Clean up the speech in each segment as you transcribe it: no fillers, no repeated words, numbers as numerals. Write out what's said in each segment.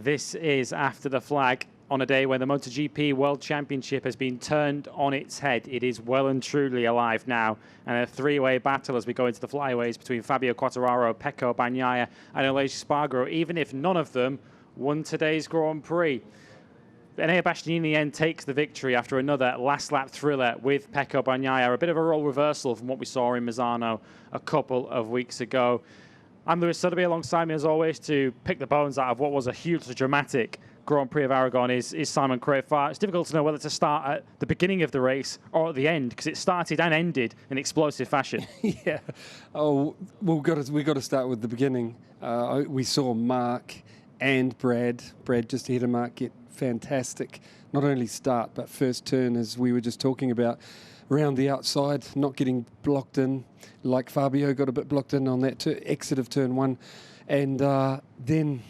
This is after the flag on a day when the MotoGP World Championship has been turned on its head. It is well and truly alive now, and a three-way battle as we go into the flyaways between Fabio Quartararo, Pecco Bagnaia and Aleix Espargaro, even if none of them won today's Grand Prix. Enea Bastianini in the end takes the victory after another last lap thriller with Pecco Bagnaia, a bit of a role reversal from what we saw in Misano a couple of weeks ago. I'm Aleix Suddaby, alongside me as always to pick the bones out of what was a hugely dramatic Grand Prix of Aragon is Simon Crafar. It's difficult to know whether to start at the beginning of the race or at the end, because it started and ended in explosive fashion. Yeah. Oh, we've got to start with the beginning. We saw Mark and Brad just ahead of Mark, get fantastic, not only start, but first turn, as we were just talking about, around the outside, not getting blocked in, like Fabio got a bit blocked in on that exit of turn one. And then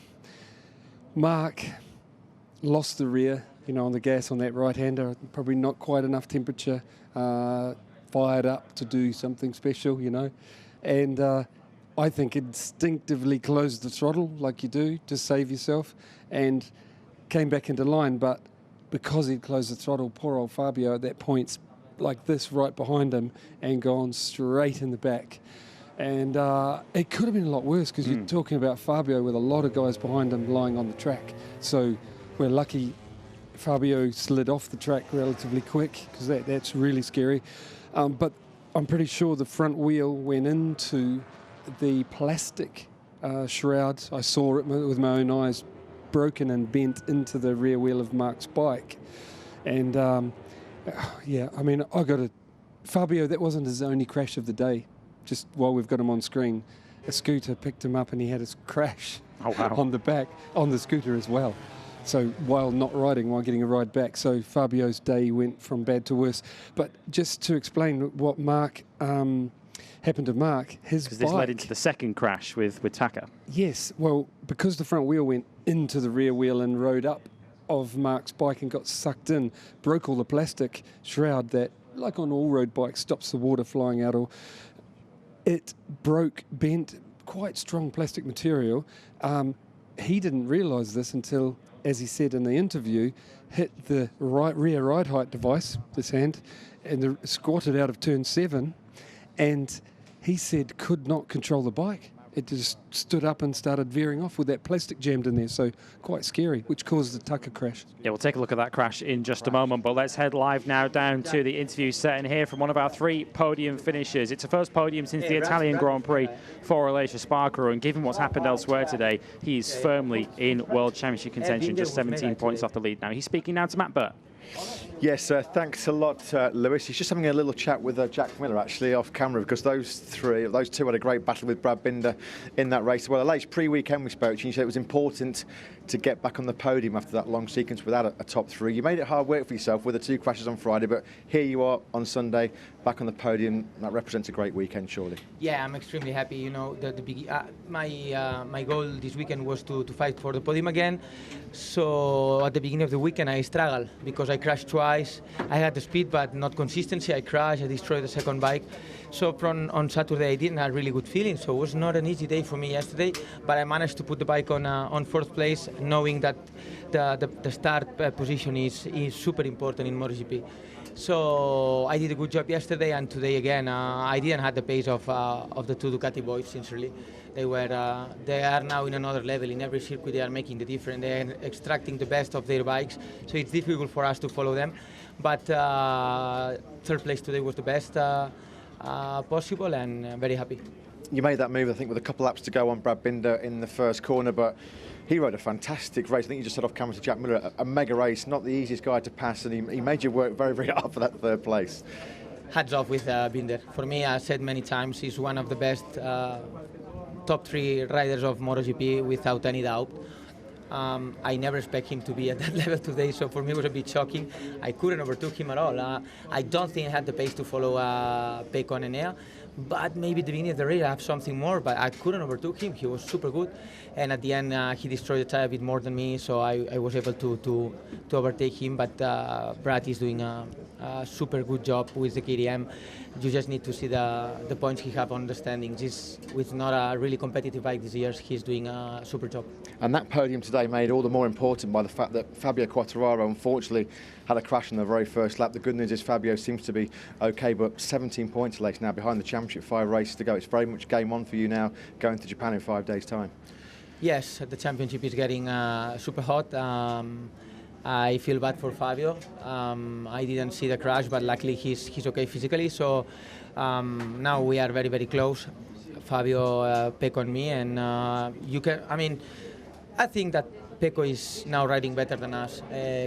Mark lost the rear, on the gas on that right-hander, probably not quite enough temperature, fired up to do something special, and I think instinctively closed the throttle like you do to save yourself and came back into line, but because he'd closed the throttle, poor old Fabio at that point's like this right behind him and gone straight in the back. And it could have been a lot worse, because you're talking about Fabio with a lot of guys behind him lying on the track. So we're lucky Fabio slid off the track relatively quick, because that's really scary. But I'm pretty sure the front wheel went into the plastic shroud. I saw it with my own eyes, broken and bent into the rear wheel of Mark's bike. And Fabio, that wasn't his only crash of the day. Just while we've got him on screen, a scooter picked him up and he had his crash on the back, on the scooter as well. So while getting a ride back. So Fabio's day went from bad to worse. But just to explain what happened to Mark, his bike... Because this led into the second crash with Taka. Yes, well, because the front wheel went into the rear wheel and rode up of Mark's bike and got sucked in, broke all the plastic shroud that, like on all road bikes, stops the water flying out. Or it bent, quite strong plastic material. He didn't realise this until, as he said in the interview, hit the rear ride height device, this hand, and squatted out of turn 7, and he said could not control the bike. It just stood up and started veering off with that plastic jammed in there, so quite scary, which caused the Tucker crash. Yeah, we'll take a look at that crash in just a moment, but let's head live now down to the interview set and hear from one of our 3 podium finishers. It's the first podium since the Italian Grand Prix for Aleix Espargaro, and given what's happened elsewhere today, he's firmly in World Championship contention, just 17 points off the lead now. He's speaking now to Matt Birt. Yes, thanks a lot, Lewis. He's just having a little chat with Jack Miller, actually, off camera, because those two had a great battle with Brad Binder in that race. Well, Aleix, pre-weekend we spoke to you, you said it was important to get back on the podium after that long sequence without a top 3. You made it hard work for yourself with the 2 crashes on Friday, but here you are on Sunday, back on the podium. That represents a great weekend, surely. Yeah, I'm extremely happy. My goal this weekend was to fight for the podium again. So at the beginning of the weekend, I struggled because I crashed twice. I had the speed, but not consistency. I crashed. I destroyed the second bike. So on Saturday, I didn't have really good feeling. So it was not an easy day for me yesterday. But I managed to put the bike on 4th place, knowing that the start position is super important in MotoGP. So I did a good job yesterday, and today again, I didn't have the pace of the 2 Ducati boys, sincerely. They are now in another level. In every circuit they are making the difference. They are extracting the best of their bikes, so it's difficult for us to follow them. But 3rd place today was the best possible, and I'm very happy. You made that move, I think, with a couple laps to go on Brad Binder in the first corner, but he rode a fantastic race. I think you just said off camera to Jack Miller, a mega race, not the easiest guy to pass, and he made you work very, very hard for that 3rd place. Hats off with Binder. For me, I said many times, he's one of the best top 3 riders of MotoGP without any doubt. I never expect him to be at that level today, so for me it was a bit shocking. I couldn't overtake him at all. I don't think I had the pace to follow Pecco and Enea, But maybe at the beginning of the race I have something more, but I couldn't overtake him. He was super good, and at the end he destroyed the tire a bit more than me, so I was able to overtake him. But Brad is doing a super good job with the KTM. You just need to see the points he have on the standings. He's with not a really competitive bike this year. He's doing a super job. And that podium today made all the more important by the fact that Fabio Quartararo unfortunately had a crash in the very first lap. The good news is Fabio seems to be okay, but 17 points late now behind the championship, 5 races to go. It's very much game on for you now, going to Japan in 5 days' time. Yes, the championship is getting super hot. I feel bad for Fabio. I didn't see the crash, but luckily he's okay physically. So now we are very, very close. Fabio, Pecco and me, and I think that Pecco is now riding better than us.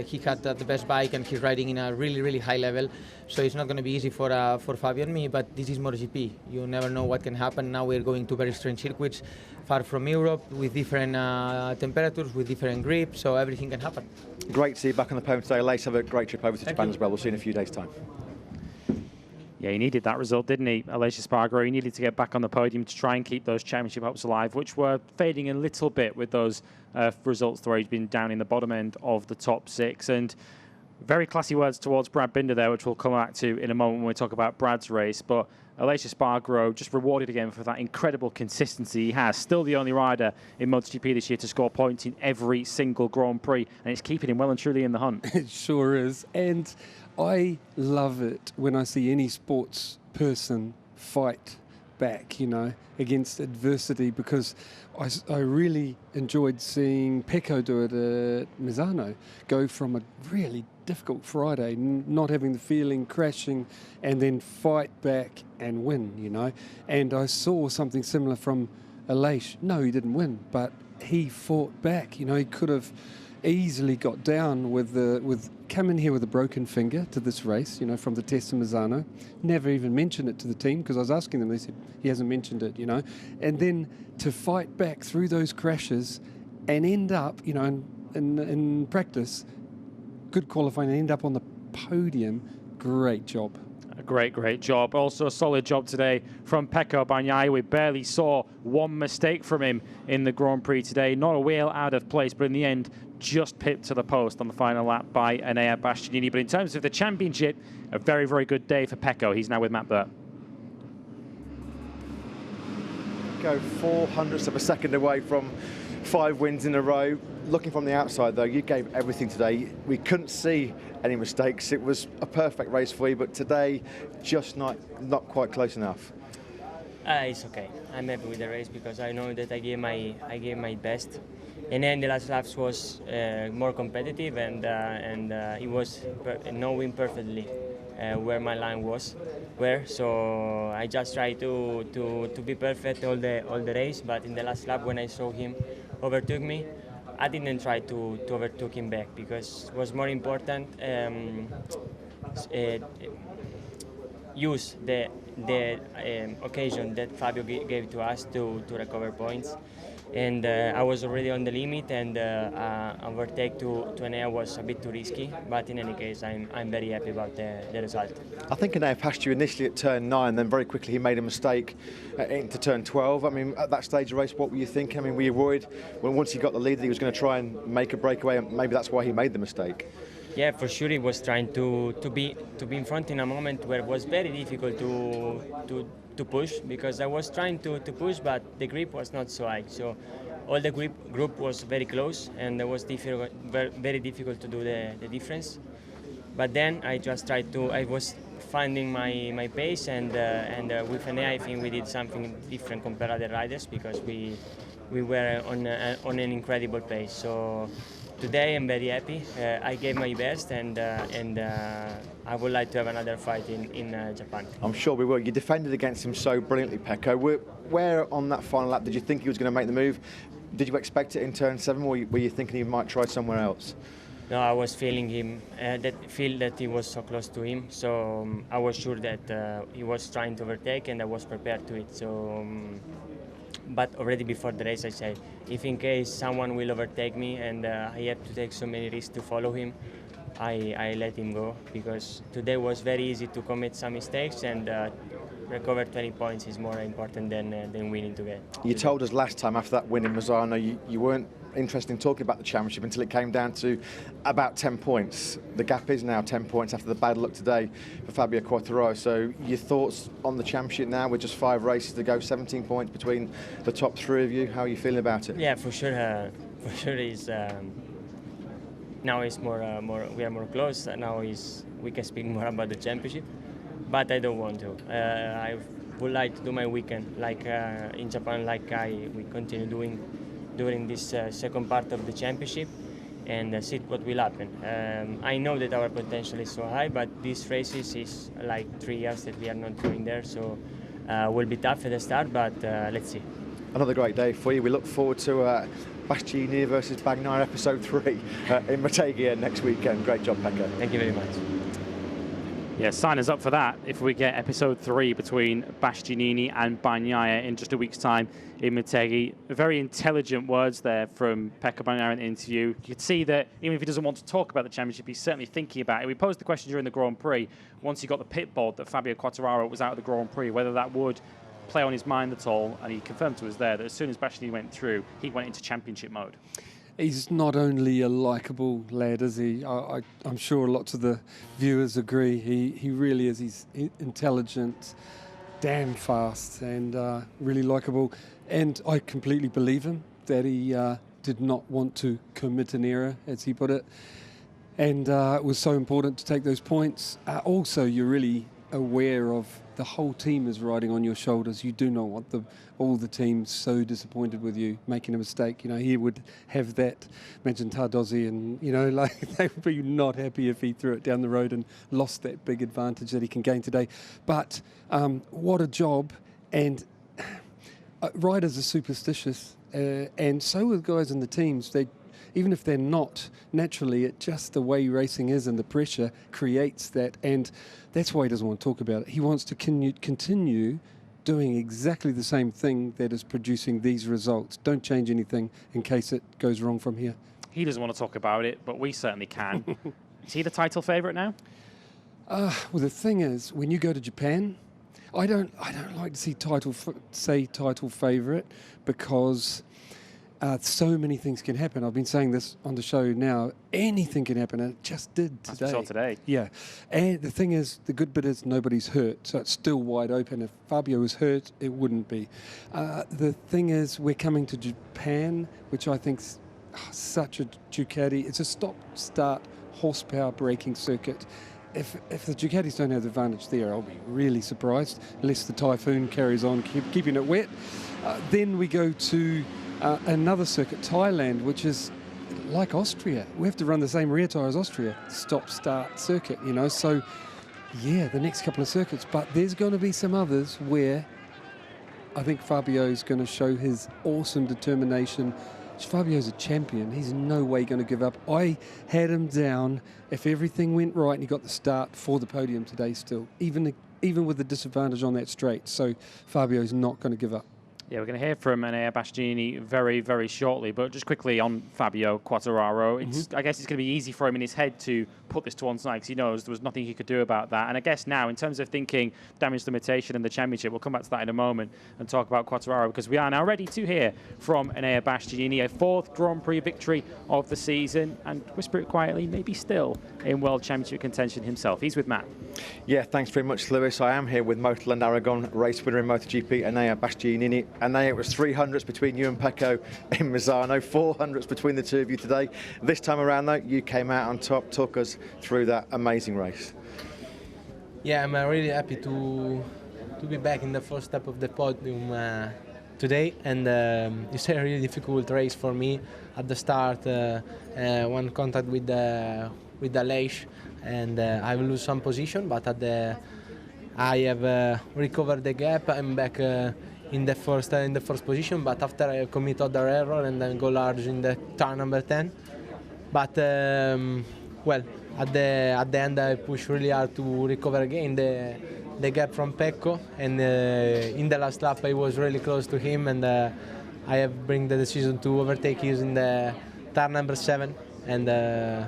He had the best bike and he's riding in a really, really high level. So it's not going to be easy for Fabio and me, but this is MotoGP. You never know what can happen. Now we're going to very strange circuits, far from Europe, with different temperatures, with different grips, so everything can happen. Great to see you back on the podium today. Aleix, have a great trip over to Japan as well. We'll see you in a few days' time. Yeah, he needed that result, didn't he, Aleix Espargaro? He needed to get back on the podium to try and keep those championship hopes alive, which were fading a little bit with those results where he's been down in the bottom end of the top 6. And very classy words towards Brad Binder there, which we'll come back to in a moment when we talk about Brad's race. But Aleix Espargaro just rewarded again for that incredible consistency he has. Still the only rider in MotoGP this year to score points in every single Grand Prix, and it's keeping him well and truly in the hunt. It sure is. And I love it when I see any sports person fight back, you know, against adversity, because I really enjoyed seeing Pecco do it at Misano, go from a really difficult Friday, not having the feeling, crashing, and then fight back and win, you know. And I saw something similar from Aleix. No, he didn't win, but he fought back. You know, he could have easily got down with come in here with a broken finger to this race, you know, from the test of Misano. Never even mentioned it to the team because I was asking them. They said he hasn't mentioned it, you know. And then to fight back through those crashes and end up, you know, in practice, good qualifying, and end up on the podium. Great job. A great job. Also a solid job today from Pecco Bagnaia. We barely saw one mistake from him in the Grand Prix today. Not a wheel out of place, but in the end, just pipped to the post on the final lap by Enea Bastianini. But in terms of the championship, a very, very good day for Pecco. He's now with Matt Birt. Go 0.04 of a second away from 5 wins in a row. Looking from the outside, though, you gave everything today. We couldn't see any mistakes. It was a perfect race for you, but today, just not quite close enough. It's okay. I'm happy with the race because I know that I gave my best. And then the last laps was more competitive, and it was knowing perfectly where my line was. So I just tried to be perfect all the race. But in the last lap, when I saw him overtook me, I didn't try to overtake him back because it was more important use the occasion that Fabio gave to us to recover points. And I was already on the limit, and overtake to Enea was a bit too risky. But in any case, I'm very happy about the result. I think Enea passed you initially at turn 9, then very quickly he made a mistake into turn 12. I mean, at that stage of the race, what were you thinking? I mean, were you worried when once he got the lead that he was going to try and make a breakaway, and maybe that's why he made the mistake? Yeah, for sure he was trying to be in front in a moment where it was very difficult to push, because I was trying to push, but the grip was not so high. So all the group was very close, and it was very difficult to do the difference. But then I just tried to. I was finding my pace, and with Enea, I think we did something different compared to other riders because we were on an incredible pace. So today I'm very happy. I gave my best, and I would like to have another fight in Japan. I'm sure we will. You defended against him so brilliantly, Pecco. Where on that final lap did you think he was going to make the move? Did you expect it in turn 7, or were you thinking he might try somewhere else? No, I was feeling him, that he was so close to him. So I was sure that he was trying to overtake, and I was prepared to it. So. But already before the race I said, if in case someone will overtake me and I have to take so many risks to follow him, I let him go, because today was very easy to commit some mistakes, and recover 20 points is more important than winning today. You told us last time after that win in Misano you weren't interested in talking about the championship until it came down to about 10 points. The gap is now 10 points after the bad luck today for Fabio Quartararo. So your thoughts on the championship now with just 5 races to go, 17 points between the top 3 of you? How are you feeling about it? Yeah, for sure. Is now it's more we are more close. Now we can speak more about the championship, but I don't want to. I would like to do my weekend like in Japan, like we continue doing during this second part of the championship, and see what will happen. I know that our potential is so high, but these races is like 3 years that we are not going there, so will be tough at the start, but let's see. Another great day for you. We look forward to Bastianini versus Bagnaia episode 3 in MotoGP next weekend. Great job, Pecco. Thank you very much. Yeah, sign us up for that if we get episode 3 between Bastianini and Bagnaia in just a week's time in Motegi. Very intelligent words there from Pecco Bagnaia in the interview. You could see that even if he doesn't want to talk about the championship, he's certainly thinking about it. We posed the question during the Grand Prix, once he got the pit board that Fabio Quartararo was out of the Grand Prix, whether that would play on his mind at all, and he confirmed to us there that as soon as Bastianini went through, he went into championship mode. He's not only a likeable lad, is he? I'm sure lots of the viewers agree. He really is. He's intelligent, damn fast, and really likeable. And I completely believe him that he did not want to commit an error, as he put it. And it was so important to take those points. Also, you're really aware of the whole team is riding on your shoulders. You do not want all the teams so disappointed with you making a mistake. You know, he would have that. Imagine Tardozzi, and like they would be not happy if he threw it down the road and lost that big advantage that he can gain today. But what a job! And riders are superstitious, and so are guys in the teams. Even if they're not, naturally, it just the way racing is and the pressure creates that, and that's why he doesn't want to talk about it. He wants to continue doing exactly the same thing that is producing these results. Don't change anything in case it goes wrong from here. He doesn't want to talk about it, but we certainly can. Is he the title favourite now? Well, the thing is, when you go to Japan, I don't like to say title favourite because so many things can happen. I've been saying this on the show now. Anything can happen, and it just did today. That's today. Yeah. And the thing is, the good bit is nobody's hurt, so it's still wide open. If Fabio was hurt, it wouldn't be. The thing is, we're coming to Japan, which I think's such a Ducati. It's a stop-start horsepower braking circuit. If the Ducatis don't have the advantage there, I'll be really surprised, unless the typhoon carries on, keeping it wet. Then we go to another circuit, Thailand, which is like Austria. We have to run the same rear tyre as Austria, stop-start circuit, So, yeah, the next couple of circuits. But there's going to be some others where I think Fabio's going to show his awesome determination. Fabio's a champion. He's in no way going to give up. I had him down if everything went right and he got the start for the podium today still, even with the disadvantage on that straight. So Fabio's not going to give up. Yeah, we're going to hear from Enea Bastianini very, very shortly. But just quickly on Fabio Quartararo, I guess it's going to be easy for him in his head to put this to one side because he knows there was nothing he could do about that. And I guess now, in terms of thinking damage limitation and the championship, we'll come back to that in a moment and talk about Quartararo because we are now ready to hear from Enea Bastianini, a 4th Grand Prix victory of the season, and whisper it quietly, maybe still in World Championship contention himself. He's with Matt. Yeah, thanks very much, Lewis. I am here with Motorland Aragon race winner in MotoGP, Enea Bastianini. Enea, it was 300s between you and Pecco in Misano, 400s between the two of you today. This time around, though, you came out on top. Talk us through that amazing race. Yeah, I'm really happy to be back in the first step of the podium today, and it's a really difficult race for me at the start. One contact with Aleix, and I will lose some position, but I have recovered the gap. I'm back in the first position, but after I commit other error and then go large in the turn number 10. But well, at the end I push really hard to recover again the gap from Pecco, and in the last lap I was really close to him, and I have bring the decision to overtake him in the turn number 7, and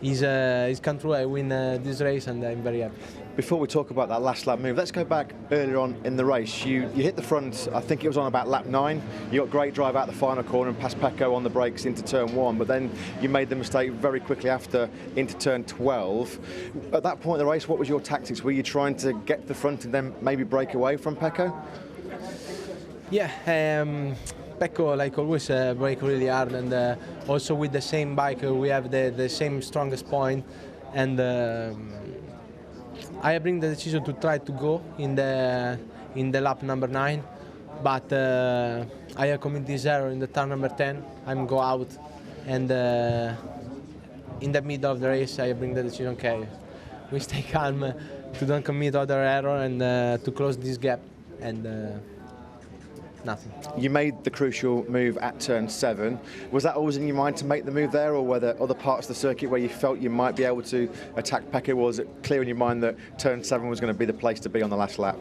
it's come true. I win this race, and I'm very happy. Before we talk about that last lap move, let's go back earlier on in the race. You hit the front, I think it was on about lap 9. You got great drive out the final corner and passed Pecco on the brakes into turn 1, but then you made the mistake very quickly after into turn 12. At that point in the race, what was your tactics? Were you trying to get to the front and then maybe break away from Pecco? Yeah, Pecco, like always, brake really hard, and also with the same bike, we have the same strongest point, and I bring the decision to try to go in the lap number 9, but I have committed this error in the turn number 10. I'm go out, and in the middle of the race, I bring the decision. Okay, we stay calm to don't commit other error and to close this gap, and nothing. You made the crucial move at turn 7. Was that always in your mind to make the move there, or were there other parts of the circuit where you felt you might be able to attack Pecco? Or was it clear in your mind that turn 7 was going to be the place to be on the last lap?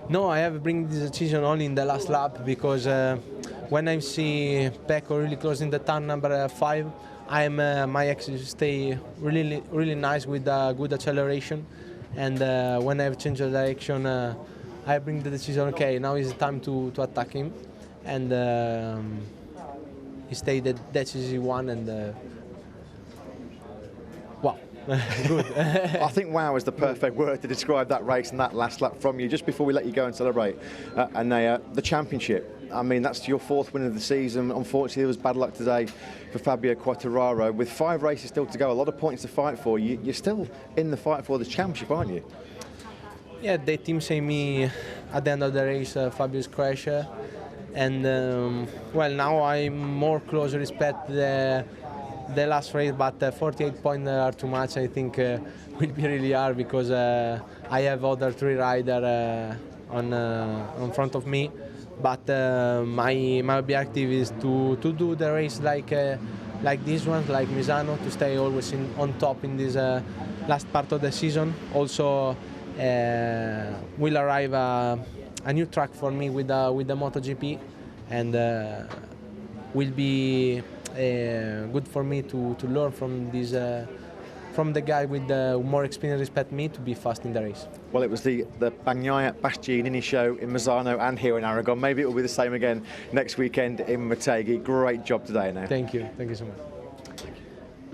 No, I have bring this decision only in the last lap, because when I see Pecco really closing the turn number 5, my exit stay really nice with good acceleration, and when I have changed the direction, I bring the decision. Okay, now is the time to attack him, and he stayed the decisive one, and wow. Good. I think wow is the perfect word to describe that race and that last lap from you. Just before we let you go and celebrate, Enea, the championship. I mean, that's your 4th win of the season. Unfortunately, there was bad luck today for Fabio Quartararo. With 5 races still to go, a lot of points to fight for. You're still in the fight for the championship, aren't you? Yeah, the team say me at the end of the race, Fabio's crash, and well, now I'm more close respect the last race, but 48 points are too much. I think will be really hard, because I have other 3 riders on front of me, but my objective is to do the race like this one, like Misano, to stay always on top in this last part of the season. Also, will arrive a new track for me with the MotoGP, and will be good for me to learn from this from the guy with more experience respect me, to be fast in the race. Well, it was the Bagnaia Bastianini show in Misano and here in Aragon. Maybe it will be the same again next weekend in Motegi. Great job today, now. Thank you so much.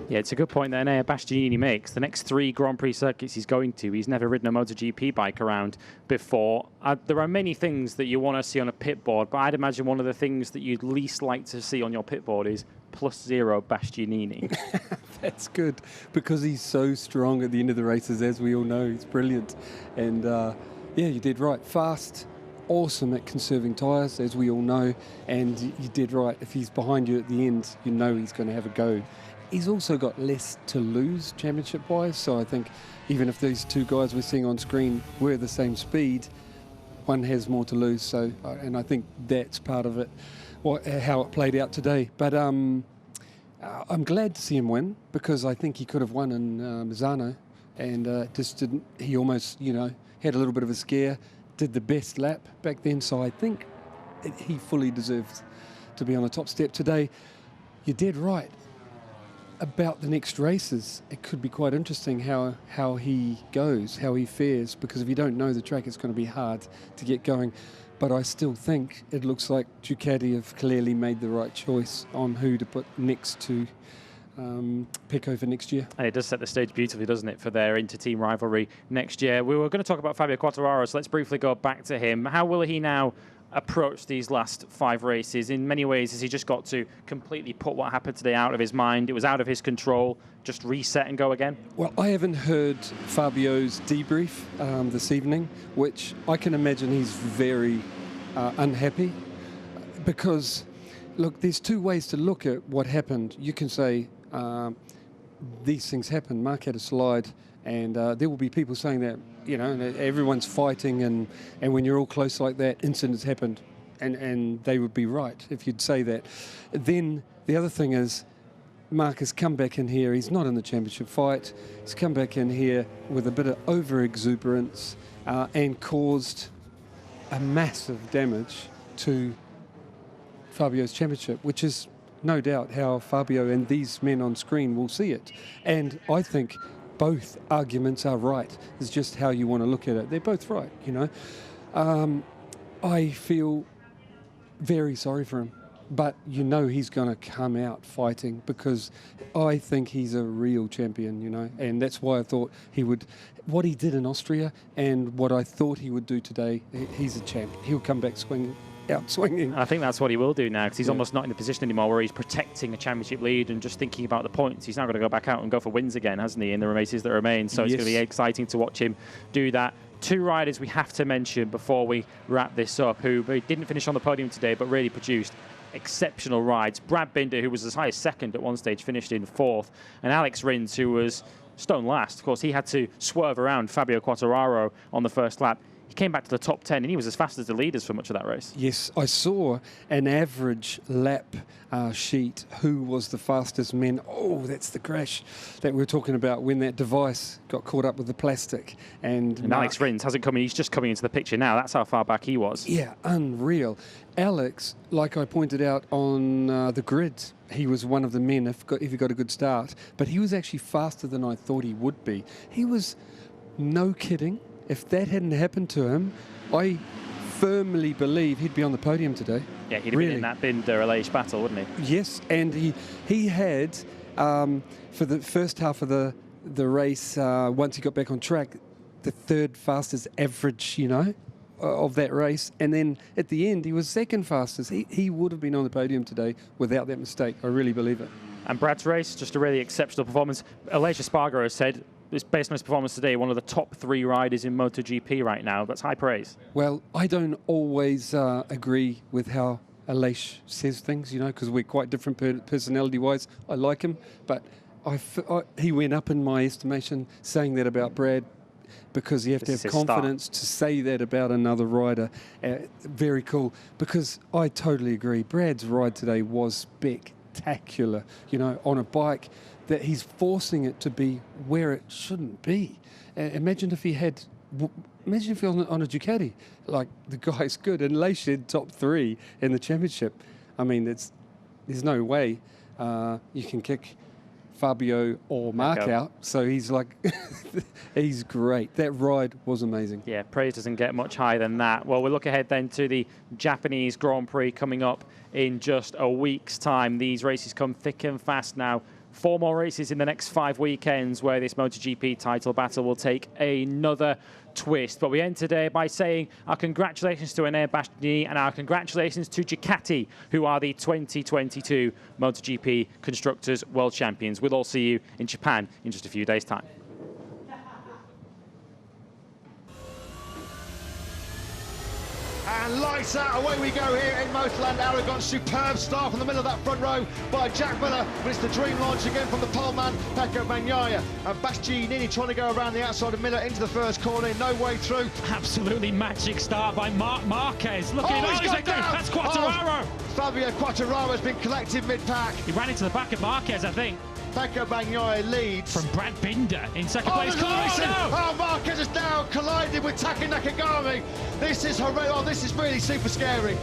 Yeah, it's a good point that Enea Bastianini makes. The next 3 Grand Prix circuits he's going to, he's never ridden a MotoGP bike around before. There are many things that you want to see on a pit board, but I'd imagine one of the things that you'd least like to see on your pit board is +0 Bastianini. That's good, because he's so strong at the end of the races, as we all know. He's brilliant. And yeah, you did right. Fast, awesome at conserving tyres, as we all know. And you did right. If he's behind you at the end, you know he's going to have a go. He's also got less to lose championship-wise, so I think even if these 2 guys we're seeing on screen were the same speed, one has more to lose. So, and I think that's part of it, how it played out today. But I'm glad to see him win, because I think he could have won in Misano, and just didn't. He almost, had a little bit of a scare, did the best lap back then. So I think he fully deserves to be on the top step today. You're dead right about the next races. It could be quite interesting how he goes, how he fares, because if you don't know the track, it's going to be hard to get going. But I still think it looks like Ducati have clearly made the right choice on who to put next to Pecco for next year. And it does set the stage beautifully, doesn't it, for their inter-team rivalry next year. We were going to talk about Fabio Quartararo, so let's briefly go back to him. How will he now approach these last 5 races? In many ways, has he just got to completely put what happened today out of his mind? It was out of his control. Just reset and go again? Well, I haven't heard Fabio's debrief this evening, which I can imagine he's very unhappy, because, look, there's 2 ways to look at what happened. You can say these things happen. Mark had a slide, and there will be people saying that, everyone's fighting, and when you're all close like that, incidents happened, and they would be right if you'd say that. Then the other thing is, Mark has come back in here. He's not in the championship fight. He's come back in here with a bit of over-exuberance and caused a massive damage to Fabio's championship, which is no doubt how Fabio and these men on screen will see it. And I think both arguments are right. It's just how you want to look at it. They're both right, you know. I feel very sorry for him. But you know he's going to come out fighting, because I think he's a real champion, you know, and that's why I thought he would, what he did in Austria and what I thought he would do today, he's a champ. He'll come back out swinging. I think that's what he will do now, because he's almost not in the position anymore where he's protecting a championship lead and just thinking about the points. He's now going to go back out and go for wins again, hasn't he, in the races that remain. So it's going to be exciting to watch him do that. Two riders we have to mention before we wrap this up, who didn't finish on the podium today but really produced exceptional rides. Brad Binder, who was as high as second at one stage, finished in fourth, and Alex Rins, who was stone last. Of course, he had to swerve around Fabio Quartararo on the first lap. He came back to the top 10, and he was as fast as the leaders for much of that race. Yes, I saw an average lap sheet, who was the fastest men. Oh, that's the crash that we were talking about when that device got caught up with the plastic. And Alex Rins hasn't come in, he's just coming into the picture now. That's how far back he was. Yeah, unreal. Alex, like I pointed out on the grid, he was one of the men if he got a good start, but he was actually faster than I thought he would be. He was, no kidding, if that hadn't happened to him, I firmly believe he'd be on the podium today. Yeah, he'd have been in that Binder-Aleix battle, wouldn't he? Yes, and he had, for the first half of the race, once he got back on track, the third fastest average, you know, of that race. And then at the end, he was second fastest. He would have been on the podium today without that mistake. I really believe it. And Brad's race, just a really exceptional performance. Aleix Espargaro said, based on his performance today, one of the top 3 riders in MotoGP right now. That's high praise. Well, I don't always agree with how Aleix says things, you know, because we're quite different personality-wise. I like him, but he went up in my estimation saying that about Brad, because you have to have confidence to say that about another rider. Very cool, because I totally agree. Brad's ride today was spectacular, you know, on a bike that he's forcing it to be where it shouldn't be. Imagine if he was on a Ducati. Like, the guy's good, and Aleix had top 3 in the championship. I mean, there's no way you can kick Fabio or Mark out, so he's like, he's great. That ride was amazing. Yeah, praise doesn't get much higher than that. Well, we'll look ahead then to the Japanese Grand Prix coming up in just a week's time. These races come thick and fast now. 4 more races in the next 5 weekends where this MotoGP title battle will take another twist. But we end today by saying our congratulations to Enea Bastianini and our congratulations to Ducati, who are the 2022 MotoGP Constructors World Champions. We'll all see you in Japan in just a few days' time. And lights out, away we go here in Motorland Aragon. Superb start from the middle of that front row by Jack Miller, but it's the dream launch again from the pole man, Pecco Bagnaia. And Bastianini trying to go around the outside of Miller into the first corner, no way through. Absolutely magic start by Marquez. Look at he's got down. That's Quartararo. Fabio Quartararo has been collected mid-pack. He ran into the back of Marquez, I think. Pecco Bagnaia leads. From Brad Binder in second place. Oh, Marquez is down, collided with Taki Nakagami. This is horrendous. Oh, this is really super scary.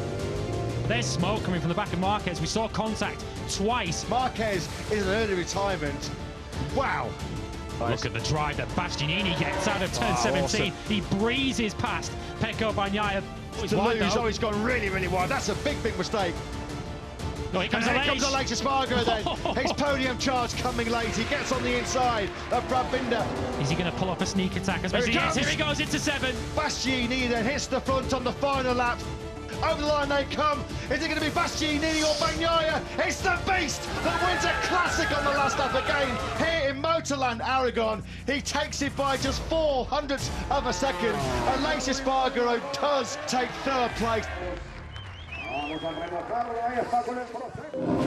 There's smoke coming from the back of Marquez. We saw contact twice. Marquez is an early retirement. Wow. Look at the drive that Bastianini gets out of turn 17. Awesome. He breezes past Pecco Bagnaia. He's gone really, really wide. That's a big, big mistake. Oh, here comes Aleix Espargaro then. His podium charge coming late. He gets on the inside of Brad Binder. Is he going to pull off a sneak attack? Here he goes into 7. Bastianini then hits the front on the final lap. Over the line they come. Is it going to be Bastianini or Bagnaia? It's the beast that wins a classic on the last lap again here in Motorland Aragon. He takes it by just 0.04 of a second. Aleix Espargaro does take 3rd place. Vamos a rematar, ahí está con el proceso.